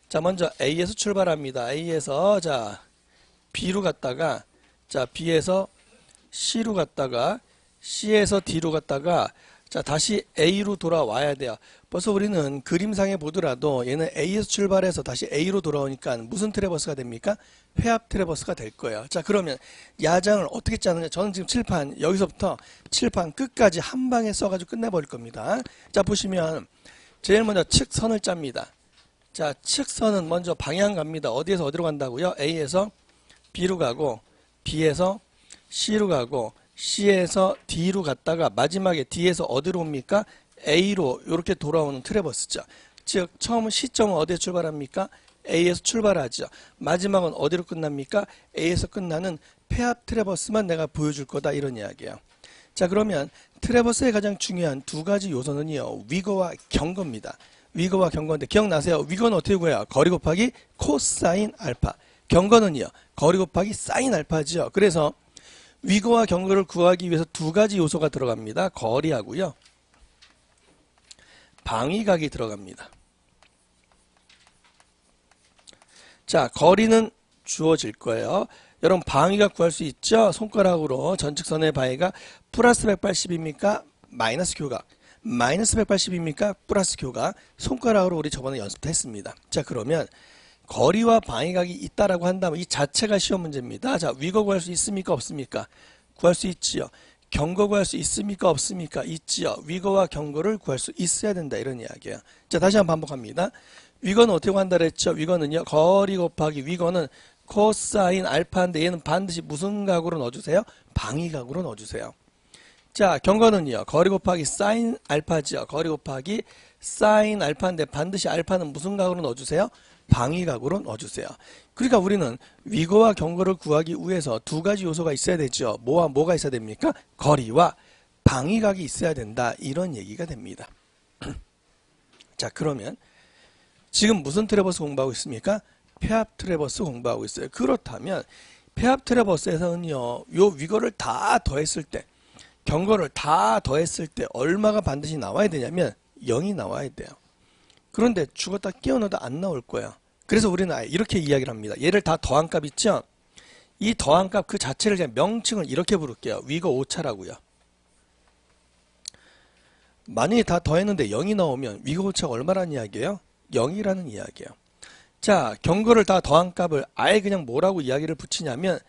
자, 먼저 A에서 출발합니다. A에서 자 B로 갔다가 자 B에서 C로 갔다가 C에서 D로 갔다가 자 다시 A로 돌아와야 돼요. 벌써 우리는 그림상에 보더라도 얘는 A에서 출발해서 다시 A로 돌아오니까 무슨 트래버스가 됩니까? 회합 트래버스가 될 거예요. 자, 그러면 야장을 어떻게 짜느냐? 저는 지금 칠판 여기서부터 칠판 끝까지 한 방에 써가지고 끝내버릴 겁니다. 자, 보시면 제일 먼저 측선을 짭니다. 자, 측선은 먼저 방향 갑니다. 어디에서 어디로 간다고요? A에서 B로 가고 B에서 C로 가고 C에서 D로 갔다가 마지막에 D에서 어디로 옵니까? A로 이렇게 돌아오는 트래버스죠. 즉 처음 시점은 어디에 출발합니까? A에서 출발하죠. 마지막은 어디로 끝납니까? A에서 끝나는 폐합 트래버스만 내가 보여줄 거다 이런 이야기예요. 자, 그러면 트래버스의 가장 중요한 두 가지 요소는요. 위거와 경거입니다. 위거와 경거인데 기억나세요? 위거는 어떻게 구해요? 거리 곱하기 코사인 알파. 경거는요. 거리 곱하기 사인 알파죠. 그래서 위거와 경거를 구하기 위해서 두 가지 요소가 들어갑니다. 거리하고요. 방위각이 들어갑니다. 자, 거리는 주어질 거예요. 여러분 방위각 구할 수 있죠? 손가락으로 전측선의 방위가 플러스 180입니까? 마이너스 교각. 마이너스 180입니까? 플러스 교각. 손가락으로 우리 저번에 연습도 했습니다. 자, 그러면 거리와 방위각이 있다라고 한다면 이 자체가 시험 문제입니다. 자, 위거 구할 수 있습니까? 없습니까? 구할 수 있지요. 경거 구할 수 있습니까? 없습니까? 있지요. 위거와 경거를 구할 수 있어야 된다 이런 이야기예요. 자, 다시 한번 반복합니다. 위거는 어떻게 구한다 그랬죠? 위거는요. 거리 곱하기 위거는 코사인 알파인데 얘는 반드시 무슨 각으로 넣어주세요? 방위각으로 넣어주세요. 자, 경거는요. 거리 곱하기 사인 알파죠. 거리 곱하기 사인 알파인데 반드시 알파는 무슨 각으로 넣어주세요? 방위각으로 넣어주세요. 그러니까 우리는 위거와 경거를 구하기 위해서 두 가지 요소가 있어야 되죠. 뭐와 뭐가 있어야 됩니까? 거리와 방위각이 있어야 된다. 이런 얘기가 됩니다. 자, 그러면 지금 무슨 트래버스 공부하고 있습니까? 폐합 트래버스 공부하고 있어요. 그렇다면 폐합 트래버스에서는요. 요 위거를 다 더했을 때 경거를 다 더했을 때 얼마가 반드시 나와야 되냐면 0이 나와야 돼요. 그런데 죽었다 깨어나도 안 나올 거야. 그래서 우리는 이렇게 이야기를 합니다. 얘를 다 더한 값 있죠? 이 더한 값 그 자체를 그냥 명칭을 이렇게 부를게요. 위거 오차라고요. 만약에 다 더했는데 0이 나오면 위거 오차가 얼마라는 이야기예요? 0이라는 이야기예요. 자, 경거를 다 더한 값을 아예 그냥 뭐라고 이야기를 붙이냐면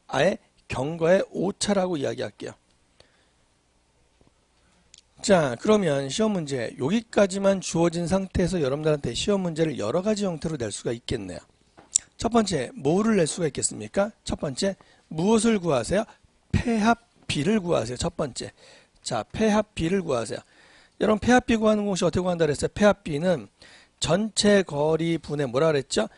아예 경거의 오차라고 이야기할게요. 자, 그러면 시험 문제 여기까지만 주어진 상태에서 여러분들한테 시험 문제를 여러 가지 형태로 낼 수가 있겠네요. 첫 번째, 뭐를 낼 수가 있겠습니까? 첫 번째, 무엇을 구하세요? 폐합 B를 구하세요. 첫 번째. 자, 폐합 B를 구하세요. 여러분, 폐합 B 구하는 것이 어떻게 구한다 그랬어요? 폐합 B는 전체 거리 분의 뭐라 그랬죠?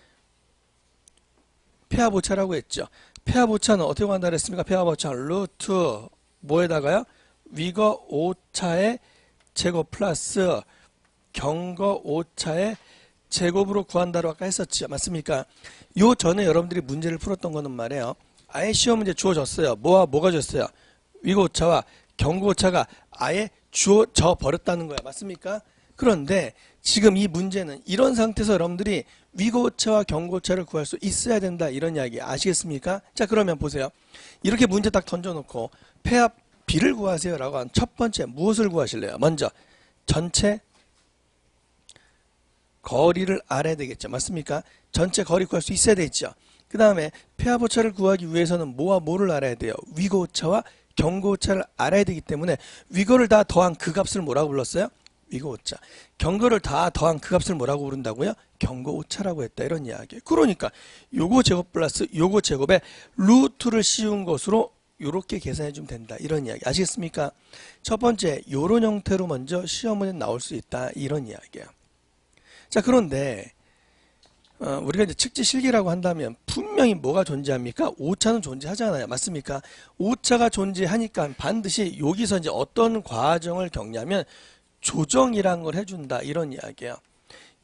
폐합 오차라고 했죠. 폐합 오차는 어떻게 구한다 그랬습니까? 폐합 오차 루트 뭐에다가요? 위거 오차의 제곱 플러스 경거 오차의 제곱으로 구한다고 아까 했었죠. 맞습니까? 요 전에 여러분들이 문제를 풀었던 거는 말이에요. 아예 시험 문제 주어졌어요. 뭐와 뭐가 줬어요? 위거 오차와 경거 오차가 아예 주어져 버렸다는 거야. 맞습니까? 그런데 지금 이 문제는 이런 상태에서 여러분들이 위거 오차와 경거 오차를 구할 수 있어야 된다. 이런 이야기 아시겠습니까? 자, 그러면 보세요. 이렇게 문제 딱 던져놓고 폐합 B를 구하세요 라고 한 첫 번째 무엇을 구하실래요? 먼저 전체 거리를 알아야 되겠죠. 맞습니까? 전체 거리 구할 수 있어야 되겠죠. 그 다음에 폐합 오차를 구하기 위해서는 뭐와 뭐를 알아야 돼요? 위거 오차와 경거 오차를 알아야 되기 때문에 위거를 다 더한 그 값을 뭐라고 불렀어요? 위거 오차. 경거를 다 더한 그 값을 뭐라고 부른다고요? 경거 오차라고 했다. 이런 이야기예요. 그러니까 요거 제곱 플러스 요거 제곱에 루트를 씌운 것으로 이렇게 계산해 주면 된다. 이런 이야기 아시겠습니까? 첫 번째 이런 형태로 먼저 시험 문제 나올 수 있다. 이런 이야기예요. 자, 그런데 우리가 이제 측지 실기라고 한다면 분명히 뭐가 존재합니까? 오차는 존재하잖아요. 맞습니까? 오차가 존재하니까 반드시 여기서 이제 어떤 과정을 겪냐면 조정이라는 걸 해준다. 이런 이야기예요.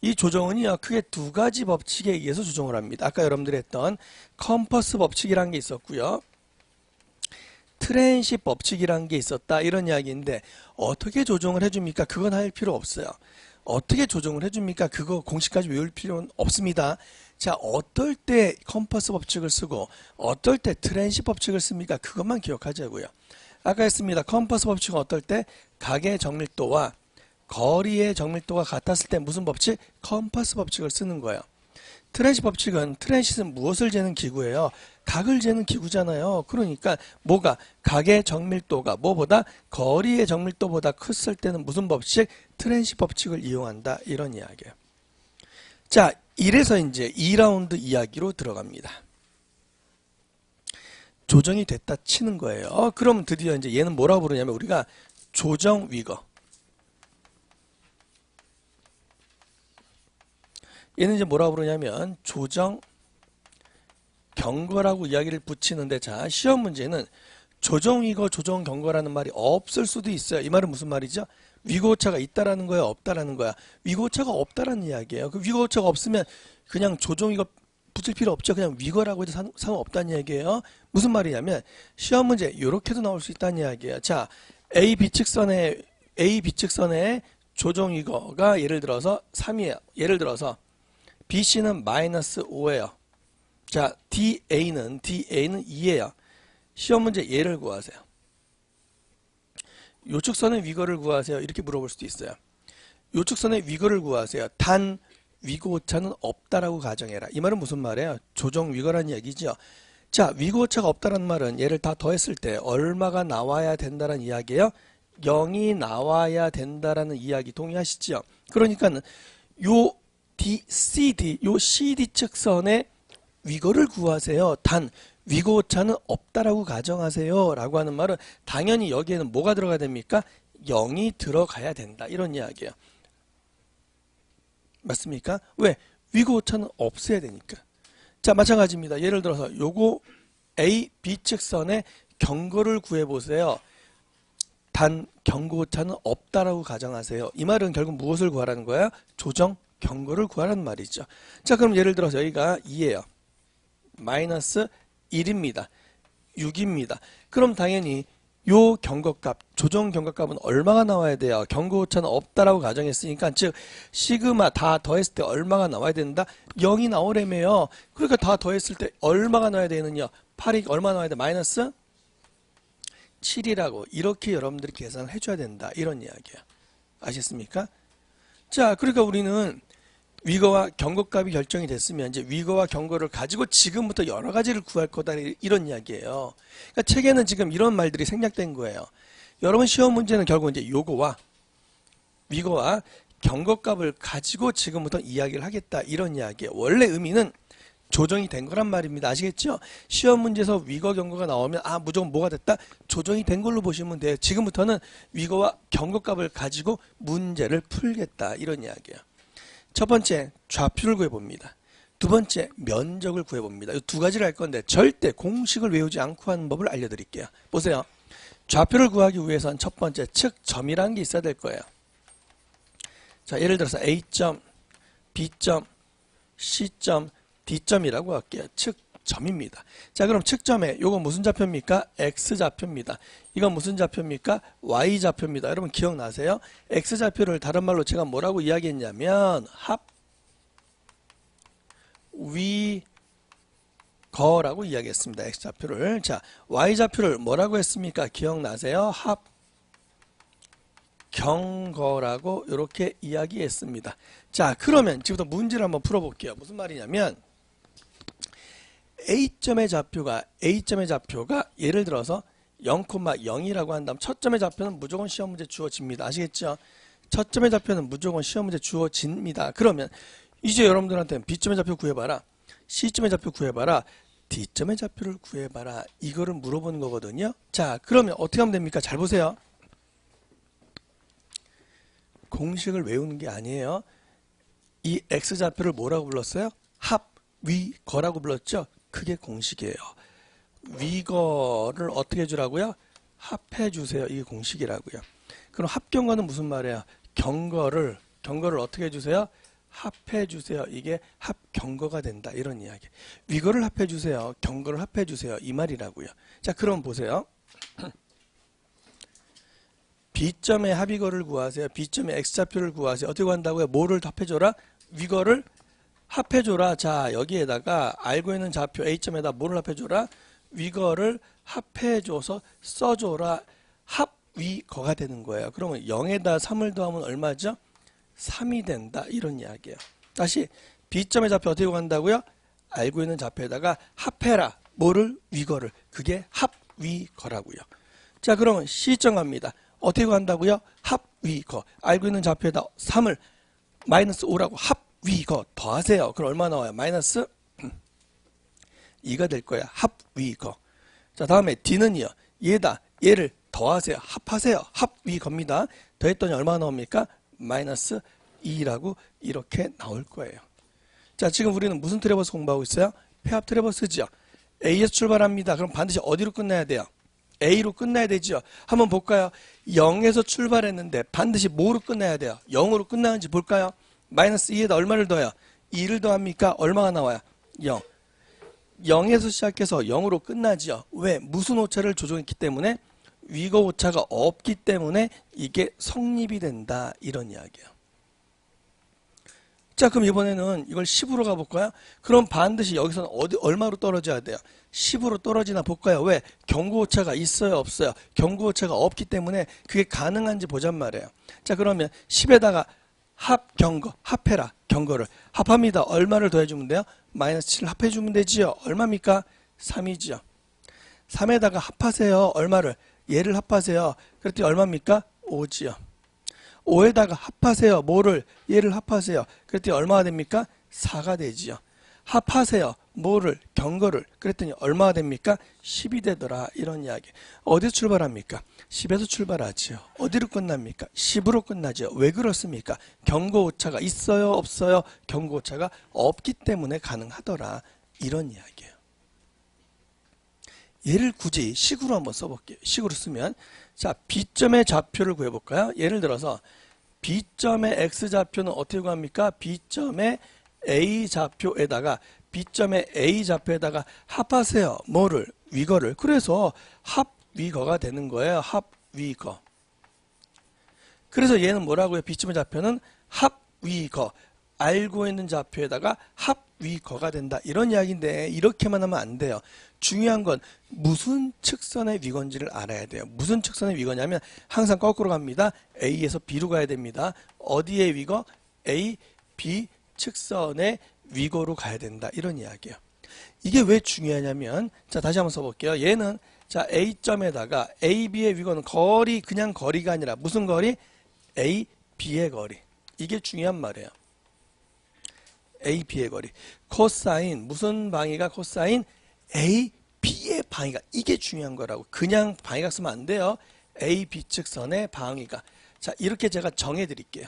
이 조정은요, 크게 두 가지 법칙에 의해서 조정을 합니다. 아까 여러분들이 했던 컴퍼스 법칙이라는 게 있었고요. 트랜십 법칙이라는 게 있었다. 이런 이야기인데 어떻게 조정을 해줍니까? 그건 할 필요 없어요. 어떻게 조정을 해줍니까? 그거 공식까지 외울 필요는 없습니다. 자, 어떨 때 컴퍼스 법칙을 쓰고 어떨 때 트랜시 법칙을 씁니까? 그것만 기억하자고요. 아까 했습니다. 컴퍼스 법칙은 어떨 때 각의 정밀도와 거리의 정밀도가 같았을 때 무슨 법칙? 컴퍼스 법칙을 쓰는 거예요. 트랜시 법칙은 트랜시는 무엇을 재는 기구예요? 각을 재는 기구잖아요. 그러니까 뭐가 각의 정밀도가 뭐보다 거리의 정밀도보다 컸을 때는 무슨 법칙? 트랜시 법칙을 이용한다. 이런 이야기예요. 자, 이래서 이제 2라운드 이야기로 들어갑니다. 조정이 됐다 치는 거예요. 그럼 드디어 이제 얘는 뭐라고 부르냐면 우리가 조정 위거. 얘는 이제 뭐라고 부르냐면 조정 경거라고 이야기를 붙이는데, 자, 시험 문제는 조정 위거, 조정 경거라는 말이 없을 수도 있어요. 이 말은 무슨 말이죠? 위거 오차가 있다라는 거야, 없다라는 거야? 위거 오차가 없다라는 이야기예요. 그 위거 오차가 없으면 그냥 조정 위거 붙일 필요 없죠. 그냥 위거라고 해도 상관없다는 이야기예요. 무슨 말이냐면 시험 문제 이렇게도 나올 수 있다는 이야기예요. 자, A 비측선의 조정 위거가 예를 들어서 3이에요. 예를 들어서 BC는 마이너스 5예요. 자, DA는 2예요. 시험 문제 얘를 구하세요. 요 축선의 위거를 구하세요. 이렇게 물어볼 수도 있어요. 요 축선의 위거를 구하세요. 단 위거 오차는 없다라고 가정해라. 이 말은 무슨 말이에요? 조정 위거라는 얘기죠. 자, 위거 오차가 없다는 말은 얘를 다 더했을 때 얼마가 나와야 된다는 이야기예요? 0이 나와야 된다라는 이야기 동의하시죠? 그러니까는 요 CD 측선의 위거를 구하세요. 단 위거 오차는 없다라고 가정하세요. 라고 하는 말은 당연히 여기에는 뭐가 들어가야 됩니까? 0이 들어가야 된다. 이런 이야기예요. 맞습니까? 왜? 위거 오차는 없어야 되니까. 자, 마찬가지입니다. 예를 들어서 요거 A, B 측선의 경거를 구해보세요. 단 경거 오차는 없다라고 가정하세요. 이 말은 결국 무엇을 구하라는 거예요? 조정 경거를 구하라는 말이죠. 자, 그럼 예를 들어서 여기가 2예요. 마이너스 1입니다. 6입니다. 그럼 당연히 요 경거값, 조정 경거값은 얼마가 나와야 돼요? 경거 오차는 없다라고 가정했으니까, 즉 시그마 다 더했을 때 얼마가 나와야 된다? 0이 나오려면요. 그러니까 다 더했을 때 얼마가 나와야 되느냐? 8이 얼마 나와야 돼? 마이너스 7이라고 이렇게 여러분들이 계산을 해줘야 된다. 이런 이야기야. 아셨습니까? 자, 그러니까 우리는 위거와 경거값이 결정이 됐으면 이제 위거와 경거를 가지고 지금부터 여러 가지를 구할 거다, 이런 이야기예요. 그러니까 책에는 지금 이런 말들이 생략된 거예요. 여러분 시험 문제는 결국 이제 요거와 위거와 경거값을 가지고 지금부터 이야기를 하겠다, 이런 이야기예요. 원래 의미는 조정이 된 거란 말입니다. 아시겠죠? 시험 문제에서 위거 경거가 나오면 무조건 뭐가 됐다? 조정이 된 걸로 보시면 돼요. 지금부터는 위거와 경거값을 가지고 문제를 풀겠다, 이런 이야기예요. 첫 번째, 좌표를 구해봅니다. 두 번째, 면적을 구해봅니다. 이 두 가지를 할 건데 절대 공식을 외우지 않고 하는 법을 알려드릴게요. 보세요. 좌표를 구하기 위해서는 첫 번째, 측점이라는 게 있어야 될 거예요. 자, 예를 들어서 A점, B점, C점, D점이라고 할게요. 측점입니다. 자, 그럼 측점에 요거 무슨 좌표입니까? X좌표입니다. 이건 무슨 좌표입니까? Y좌표입니다. 여러분 기억나세요? X좌표를 다른 말로 제가 뭐라고 이야기했냐면 합, 위, 거라고 이야기했습니다. X좌표를. 자, Y좌표를 뭐라고 했습니까? 기억나세요? 합, 경거라고 이렇게 이야기했습니다. 자, 그러면 지금부터 문제를 한번 풀어볼게요. 무슨 말이냐면 A점의 좌표가 예를 들어서 0,0이라고 한다면 첫 점의 좌표는 무조건 시험 문제 주어집니다. 아시겠죠? 첫 점의 좌표는 무조건 시험 문제 주어집니다. 그러면 이제 여러분들한테는 B점의 좌표 구해봐라, C점의 좌표 구해봐라, D점의 좌표를 구해봐라, 이거를 물어보는 거거든요. 자, 그러면 어떻게 하면 됩니까? 잘 보세요. 공식을 외우는 게 아니에요. 이 X좌표를 뭐라고 불렀어요? 합, 위, 거라고 불렀죠? 그게 공식이에요. 위거를 어떻게 해주라고요? 합해주세요. 이게 공식이라고요. 그럼 합경거는 무슨 말이에요? 경거를 어떻게 해주세요? 합해주세요. 이게 합경거가 된다, 이런 이야기. 위거를 합해주세요. 경거를 합해주세요. 이 말이라고요. 자, 그럼 보세요. B점의 합의거리를 구하세요. B점의 X좌표를 구하세요. 어떻게 구한다고요? 뭐를 합해줘라? 위거를 합해줘라. 자, 여기에다가 알고 있는 좌표 A점에다 뭐를 합해줘라? 위거를 합해줘서 써줘라. 합위거가 되는 거예요. 그러면 0에다 3을 더하면 얼마죠? 3이 된다. 이런 이야기예요. 다시 B점의 좌표 어떻게 구한다고요? 알고 있는 좌표에다가 합해라. 뭐를? 위거를. 그게 합위거라고요. 자, 그러면 C점 갑니다. 어떻게 구한다고요? 합위거. 알고 있는 좌표에다 3을 마이너스 5라고 합위거 더하세요. 그럼 얼마 나와요? 마이너스 2가 될 거야. 합위거. 자, 다음에 D는요. 얘를 더하세요. 합하세요. 합위거입니다. 더했더니 얼마 나옵니까? 마이너스 2라고 이렇게 나올 거예요. 자, 지금 우리는 무슨 트래버스 공부하고 있어요? 회합 트래버스죠. A에서 출발합니다. 그럼 반드시 어디로 끝나야 돼요? A로 끝나야 되죠. 한번 볼까요? 0에서 출발했는데 반드시 뭐로 끝나야 돼요? 0으로 끝나는지 볼까요? 마이너스 2에다 얼마를 더해요? 2를 더합니까? 얼마가 나와요? 0. 0에서 시작해서 0으로 끝나죠. 왜? 무슨 오차를 조정했기 때문에? 위거 오차가 없기 때문에 이게 성립이 된다. 이런 이야기예요. 자, 그럼 이번에는 이걸 10으로 가볼까요? 그럼 반드시 여기서는 얼마로 떨어져야 돼요? 10으로 떨어지나 볼까요? 왜? 경고오차가 있어요? 없어요? 경고오차가 없기 때문에 그게 가능한지 보잔 말이에요. 자, 그러면 10에다가 합경거, 합해라. 경거를 합합니다. 얼마를 더해주면 돼요? 마이너스 7을 합해주면 되지요. 얼마입니까? 3이지요. 3에다가 합하세요. 얼마를? 얘를 합하세요. 그랬더니 얼마입니까? 5지요. 5에다가 합하세요. 뭐를? 얘를 합하세요. 그랬더니 얼마가 됩니까? 4가 되지요. 합하세요. 뭐를? 경거를. 그랬더니 얼마가 됩니까? 10이 되더라. 이런 이야기. 어디서 출발합니까? 10에서 출발하지요. 어디로 끝납니까? 10으로 끝나죠. 왜 그렇습니까? 경고오차가 있어요? 없어요? 경고오차가 없기 때문에 가능하더라. 이런 이야기예요. 얘를 굳이 식으로 한번 써볼게요. 식으로 쓰면 자, B점의 좌표를 구해볼까요? 예를 들어서 B점의 X좌표는 어떻게 구합니까? B점의 A좌표에다가 B점의 A좌표에다가 합하세요. 뭐를? 위거를. 그래서 합위거가 되는 거예요. 합위거. 그래서 얘는 뭐라고요? B점의 좌표는 합위거. 알고 있는 좌표에다가 합위거가 된다. 이런 이야기인데 이렇게만 하면 안 돼요. 중요한 건 무슨 측선의 위건지를 알아야 돼요. 무슨 측선의 위거냐면 항상 거꾸로 갑니다. A에서 B로 가야 됩니다. 어디의 위거? A, B 측선의 위거로 가야 된다. 이런 이야기예요. 이게 왜 중요하냐면 자, 다시 한번 써볼게요. 얘는 자, A점에다가 A, B의 위거는 거리, 그냥 거리가 아니라 무슨 거리? A, B의 거리. 이게 중요한 말이에요. A, B의 거리. 코사인, 무슨 방위가 코사인? A, B의 방위가. 이게 중요한 거라고. 그냥 방위각 쓰면 안 돼요. A, B 측선의 방위가. 자, 이렇게 제가 정해 드릴게요.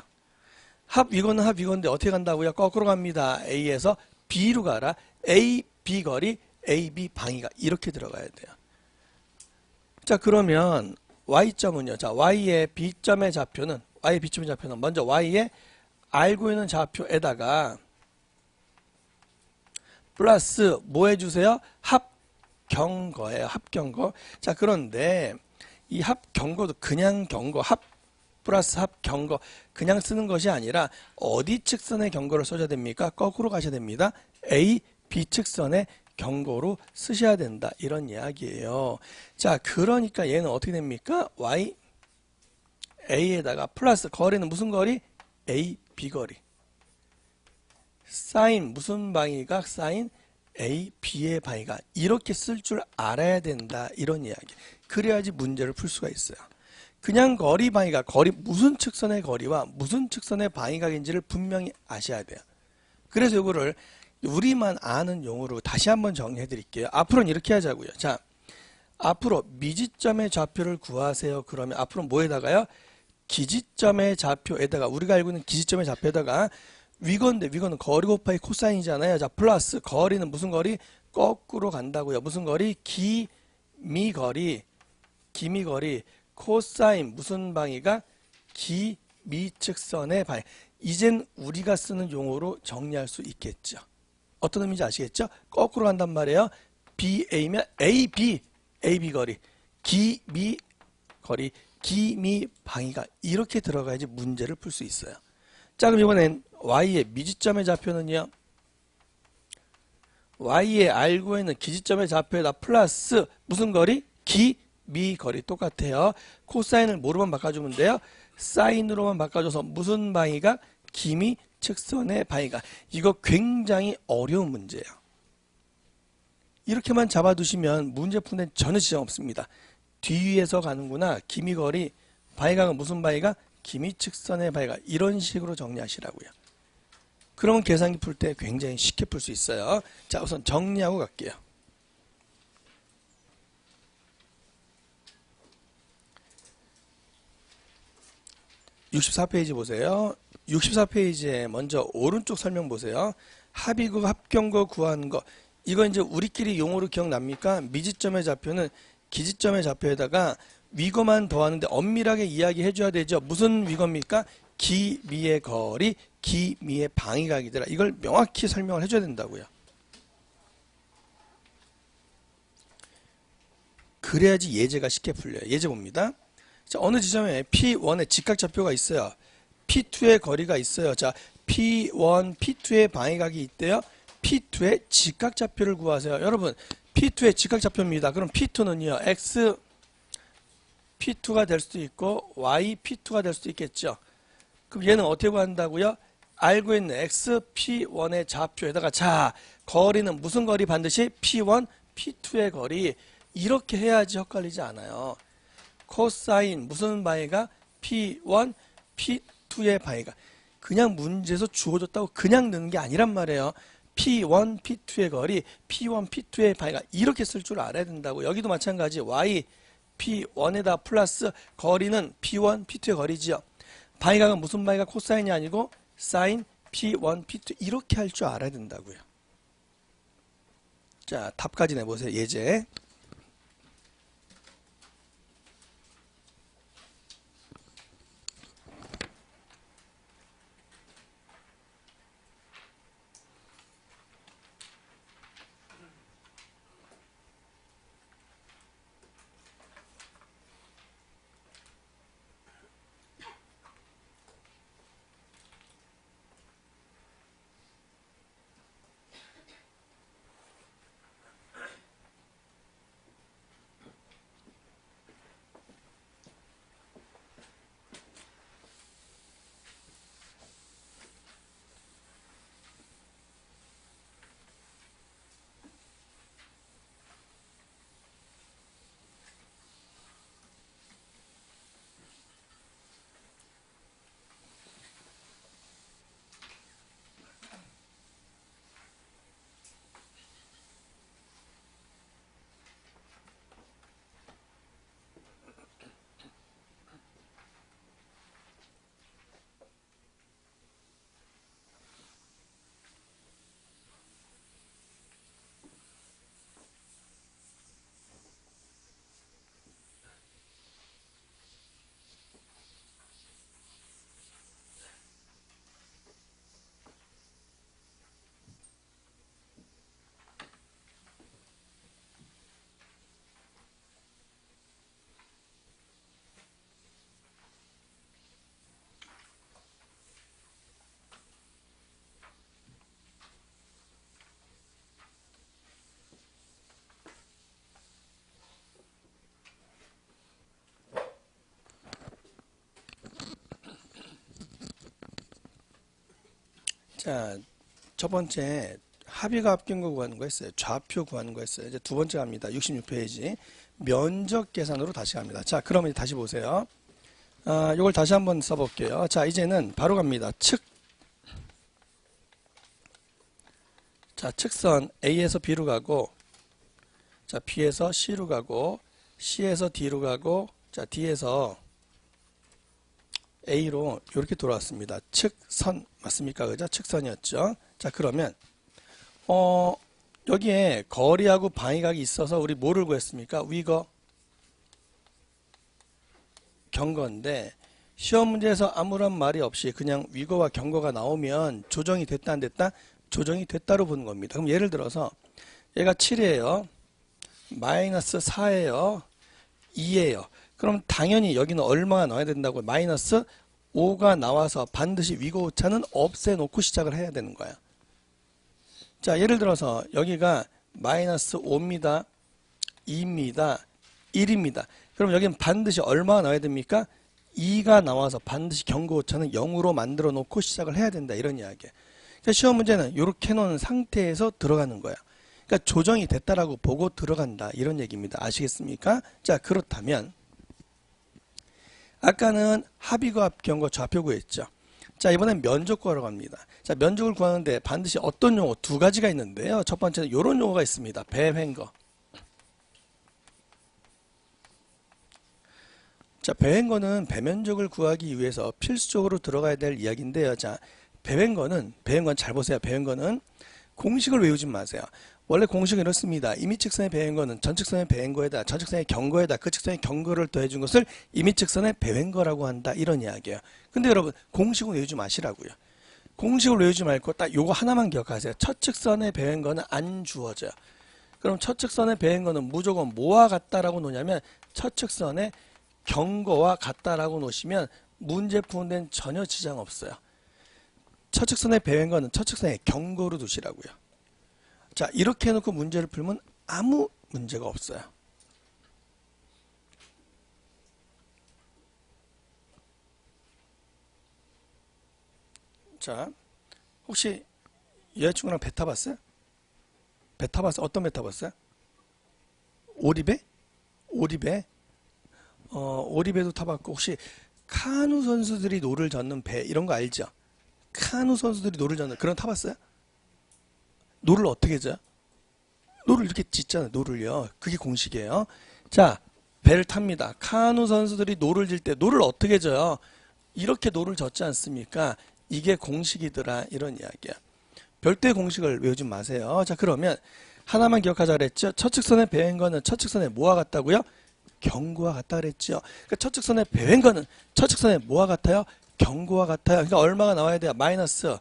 합위건은 합위건인데 어떻게 간다고요? 거꾸로 갑니다. A에서 B로 가라. A, B 거리, A, B 방위가. 이렇게 들어가야 돼요. 자, 그러면 Y점은요. 자, Y의 B점의 좌표는, Y의 B점의 좌표는 먼저 Y의 알고 있는 좌표에다가 플러스 뭐 해주세요? 합경거예요. 합경거. 자, 그런데 이 합경거도 그냥 경거, 합 플러스 합경거 그냥 쓰는 것이 아니라 어디 측선의 경거를 써야 됩니까? 거꾸로 가셔야 됩니다. A, B 측선의 경고로 쓰셔야 된다. 이런 이야기예요. 자, 그러니까 얘는 어떻게 됩니까? Y, A에다가 플러스 거리는 무슨 거리? A, B 거리. 사인 무슨 방위각? 사인 A, B의 방위각. 이렇게 쓸 줄 알아야 된다. 이런 이야기. 그래야지 문제를 풀 수가 있어요. 그냥 거리 방위각, 거리 무슨 측선의 거리와 무슨 측선의 방위각인지를 분명히 아셔야 돼요. 그래서 이거를 우리만 아는 용어로 다시 한번 정리해 드릴게요. 앞으로는 이렇게 하자고요. 자, 앞으로 미지점의 좌표를 구하세요. 그러면 앞으로 뭐에다가요? 기지점의 좌표에다가, 우리가 알고 있는 기지점의 좌표에다가 위건인데 위건은 거리 곱하기 코사인이잖아요. 자, 플러스 거리는 무슨 거리? 거꾸로 간다고요. 무슨 거리? 기미거리. 기미거리. 코사인 무슨 방위가? 기미측선의 방위. 이젠 우리가 쓰는 용어로 정리할 수 있겠죠. 어떤 의미인지 아시겠죠? 거꾸로 간단 말이에요. BA면 AB, AB 거리. 기미 거리, 기미, 방위가 이렇게 들어가야지 문제를 풀 수 있어요. 자, 그럼 이번엔 y의 미지점의 좌표는요. y의 알고 있는 기지점의 좌표에다 플러스 무슨 거리? 기미 거리 똑같아요. 코사인을 뭐로만 바꿔주면 돼요? 사인으로만 바꿔줘서 무슨 방위가? 기미 측선의 방위가. 이거 굉장히 어려운 문제예요. 이렇게만 잡아두시면 문제 푸는 데 전혀 지장 없습니다. 뒤에서 가는구나. 기미거리, 방위각은 무슨 방위가? 기미 측선의 방위가. 이런 식으로 정리하시라고요. 그러면 계산기 풀 때 굉장히 쉽게 풀 수 있어요. 자, 우선 정리하고 갈게요. (64페이지) 보세요. 64페이지에 먼저 오른쪽 설명 보세요. 합의구, 합경거 구하는 거. 이거 이제 우리끼리 용어로 기억납니까? 미지점의 좌표는 기지점의 좌표에다가 위거만 더하는데 엄밀하게 이야기해 줘야 되죠. 무슨 위거입니까? 기미의 거리, 기미의 방위각이더라. 이걸 명확히 설명을 해줘야 된다고요. 그래야지 예제가 쉽게 풀려요. 예제 봅니다. 자, 어느 지점에 P1의 직각좌표가 있어요. P2의 거리가 있어요. 자, P1, P2의 방위각이 있대요. P2의 직각좌표를 구하세요. 여러분, P2의 직각좌표입니다. 그럼 P2는요, X P2가 될 수도 있고, Y P2가 될 수도 있겠죠. 그럼 얘는 어떻게 구한다고요? 알고 있는 X P1의 좌표에다가, 자, 거리는 무슨 거리? 반드시 P1, P2의 거리. 이렇게 해야지 헷갈리지 않아요. 코사인 무슨 방위가? P1, P2의 방위가. 그냥 문제에서 주어졌다고 그냥 넣는 게 아니란 말이에요. P1, P2의 거리, P1, P2의 방위가 이렇게 쓸 줄 알아야 된다고. 여기도 마찬가지. Y, P1에다 플러스 거리는 P1, P2의 거리지요. 방위각은 무슨 방위가? 코사인이 아니고 사인 P1, P2 이렇게 할 줄 알아야 된다고요. 자, 답까지 내보세요. 예제. 자, 첫 번째 합의가 합경거 구하는 거 했어요. 좌표 구하는 거 했어요. 이제 두 번째 갑니다. 66페이지 면적 계산으로 다시 갑니다. 자, 그러면 다시 보세요. 이걸 다시 한번 써볼게요. 자, 이제는 바로 갑니다. 자, 측선 A에서 B로 가고, 자, B에서 C로 가고, C에서 D로 가고, 자, D에서 A로 이렇게 돌아왔습니다. 측선 맞습니까? 그죠? 측선이었죠. 자, 그러면 여기에 거리하고 방위각이 있어서 우리 뭐를 구했습니까? 위거 경거인데 시험 문제에서 아무런 말이 없이 그냥 위거와 경거가 나오면 조정이 됐다 안 됐다? 조정이 됐다로 보는 겁니다. 그럼 예를 들어서 얘가 7이에요. 마이너스 4예요. 2예요. 그럼 당연히 여기는 얼마가 나와야 된다고? 마이너스 5가 나와서 반드시 위고 오차는 없애놓고 시작을 해야 되는 거야. 자, 예를 들어서 여기가 마이너스 5입니다. 2입니다. 1입니다. 그럼 여기는 반드시 얼마가 나와야 됩니까? 2가 나와서 반드시 경고 오차는 0으로 만들어 놓고 시작을 해야 된다. 이런 이야기야. 그러니까 시험 문제는 이렇게 놓은 상태에서 들어가는 거야. 그러니까 조정이 됐다라고 보고 들어간다. 이런 얘기입니다. 아시겠습니까? 자, 그렇다면 아까는 합의구합 경고 좌표 구했죠. 자, 이번엔 면적 구하러 갑니다. 자, 면적을 구하는데 반드시 어떤 용어 두 가지가 있는데요. 첫 번째는 이런 용어가 있습니다. 배횡거. 자, 배횡거는 배면적을 구하기 위해서 필수적으로 들어가야 될 이야기인데요. 자, 배횡거는 잘 보세요. 배횡거는 공식을 외우지 마세요. 원래 공식은 이렇습니다. 이미측선의 배횡거는 전측선의 배횡거에다 전측선의 경거에다 그 측선의 경거를 더해준 것을 이미측선의 배횡거라고 한다. 이런 이야기예요. 근데 여러분 공식은 외우지 마시라고요. 공식을 외우지 말고 딱 요거 하나만 기억하세요. 첫측선의 배횡거는 안 주어져요. 그럼 첫측선의 배횡거는 무조건 뭐와 같다라고 놓냐면 첫측선의 경거와 같다라고 놓으시면 문제 푸는 데는 전혀 지장 없어요. 첫측선의 배횡거는 첫측선의 경거로 두시라고요. 자, 이렇게 해놓고 문제를 풀면 아무 문제가 없어요. 자, 혹시 여자친구랑 배 타봤어요? 배 타봤어요? 어떤 배 타봤어요? 오리배? 오리배? 오리배도 타봤고 혹시 카누 선수들이 노를 젓는 배 이런 거 알죠? 카누 선수들이 노를 젓는 그런 타봤어요? 노를 어떻게 져? 노를 이렇게 짓잖아요. 노를요. 그게 공식이에요. 자, 배를 탑니다. 카누 선수들이 노를 질 때 노를 어떻게 져요? 이렇게 노를 젓지 않습니까? 이게 공식이더라. 이런 이야기야. 별도의 공식을 외우지 마세요. 자, 그러면 하나만 기억하자 그랬죠? 첫측선의 배횡거는 첫측선의 뭐와 같다고요? 경고와 같다 그랬죠. 그러니까 첫측선의 배횡거는 첫측선의 뭐와 같아요? 경고와 같아요. 그러니까 얼마가 나와야 돼요? 마이너스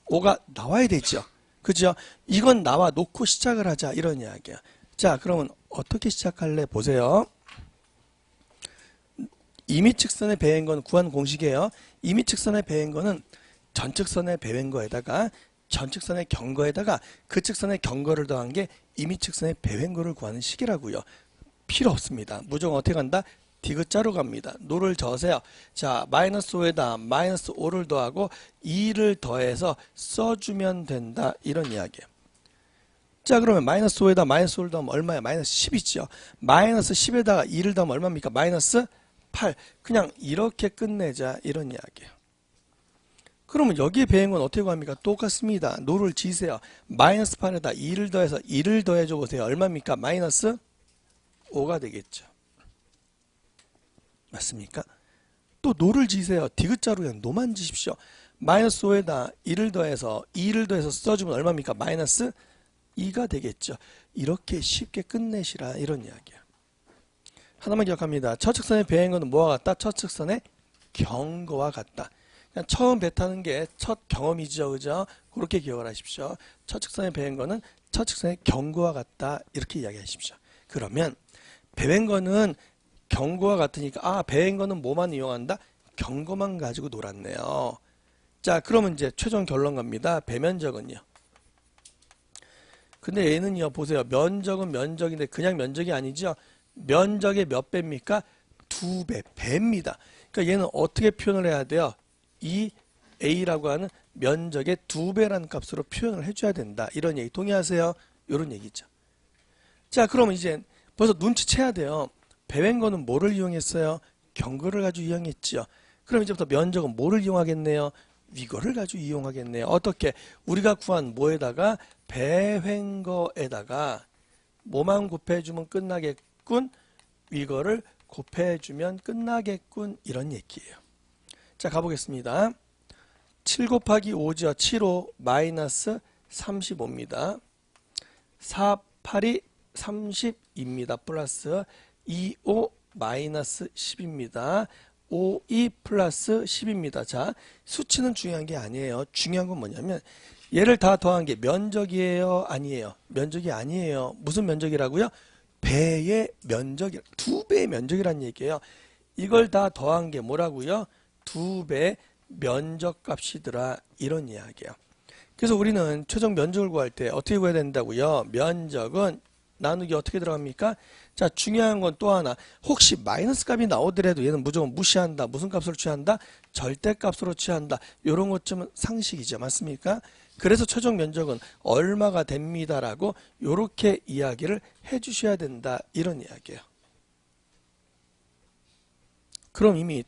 5가 나와야 되죠. 그죠? 이건 나와 놓고 시작을 하자. 이런 이야기야. 자, 그러면 어떻게 시작할래? 보세요. 이미측선의 배횡거는 구한 공식이에요. 이미측선의 배횡거는 전측선의 배횡거에다가 전측선의 경거에다가 그 측선의 경거를 더한 게 이미측선의 배횡거를 구하는 식이라고요. 필요 없습니다. 무조건 어떻게 간다? 디귿자로 갑니다. 노를 저으세요. 자, 마이너스 5에다 마이너스 5를 더하고 2를 더해서 써주면 된다. 이런 이야기예요. 자, 그러면 마이너스 5에다 마이너스 5를 더하면 얼마야? 마이너스 10이죠. 마이너스 10에다가 2를 더하면 얼마입니까? 마이너스 8. 그냥 이렇게 끝내자. 이런 이야기예요. 그러면 여기에 배행은 어떻게 구합니까? 똑같습니다. 노를 지세요. 마이너스 8에다 2를 더해서 2를 더해줘 보세요. 얼마입니까? 마이너스 5가 되겠죠. 맞습니까? 또 노를 지세요. 디귿자로 그냥 노만 지십시오. 마이너스 5에다 1을 더해서 2를 더해서 써주면 얼마입니까? 마이너스 2가 되겠죠. 이렇게 쉽게 끝내시라. 이런 이야기야. 하나만 기억합니다. 첫측선의 배행거는 뭐와 같다? 첫측선의 경거와 같다. 그냥 처음 배 타는 게 첫 경험이죠. 그죠? 그렇게 기억을 하십시오. 첫측선의 배행거는 첫측선의 경거와 같다. 이렇게 이야기하십시오. 그러면 배행거는 경고와 같으니까 배행거는 뭐만 이용한다? 경고만 가지고 놀았네요. 자, 그러면 이제 최종 결론 갑니다. 배면적은요. 근데 얘는요, 보세요. 면적은 면적인데 그냥 면적이 아니죠. 면적의 몇 배입니까? 2배, 배입니다. 그러니까 얘는 어떻게 표현을 해야 돼요? 이 A라고 하는 면적의 2배라는 값으로 표현을 해줘야 된다. 이런 얘기 동의하세요? 이런 얘기죠. 자, 그러면 이제 벌써 눈치채야 돼요. 배횡거는 뭐를 이용했어요? 경거를 가지고 이용했죠. 그럼 이제부터 면적은 뭐를 이용하겠네요? 위거를 가지고 이용하겠네요. 어떻게? 우리가 구한 뭐에다가 배횡거에다가 뭐만 곱해주면 끝나겠군? 위거를 곱해주면 끝나겠군? 이런 얘기예요. 자, 가보겠습니다. 7 곱하기 5죠. 7호 마이너스 35입니다. 4, 8이 30입니다. 플러스 2, 5 마이너스 10입니다. 5, 2 플러스 10입니다. 자, 수치는 중요한 게 아니에요. 중요한 건 뭐냐면 얘를 다 더한 게 면적이에요? 아니에요? 면적이 아니에요. 무슨 면적이라고요? 배의 면적이 2배의 면적이란 얘기예요. 이걸 다 더한 게 뭐라고요? 2배 면적값이더라 이런 이야기예요. 그래서 우리는 최종 면적을 구할 때 어떻게 구해야 된다고요? 면적은 나누기 어떻게 들어갑니까? 자, 중요한 건 또 하나. 혹시 마이너스 값이 나오더라도 얘는 무조건 무시한다. 무슨 값으로 취한다? 절대값으로 취한다. 이런 것쯤은 상식이죠. 맞습니까? 그래서 최종 면적은 얼마가 됩니다라고 이렇게 이야기를 해주셔야 된다. 이런 이야기예요. 그럼 이미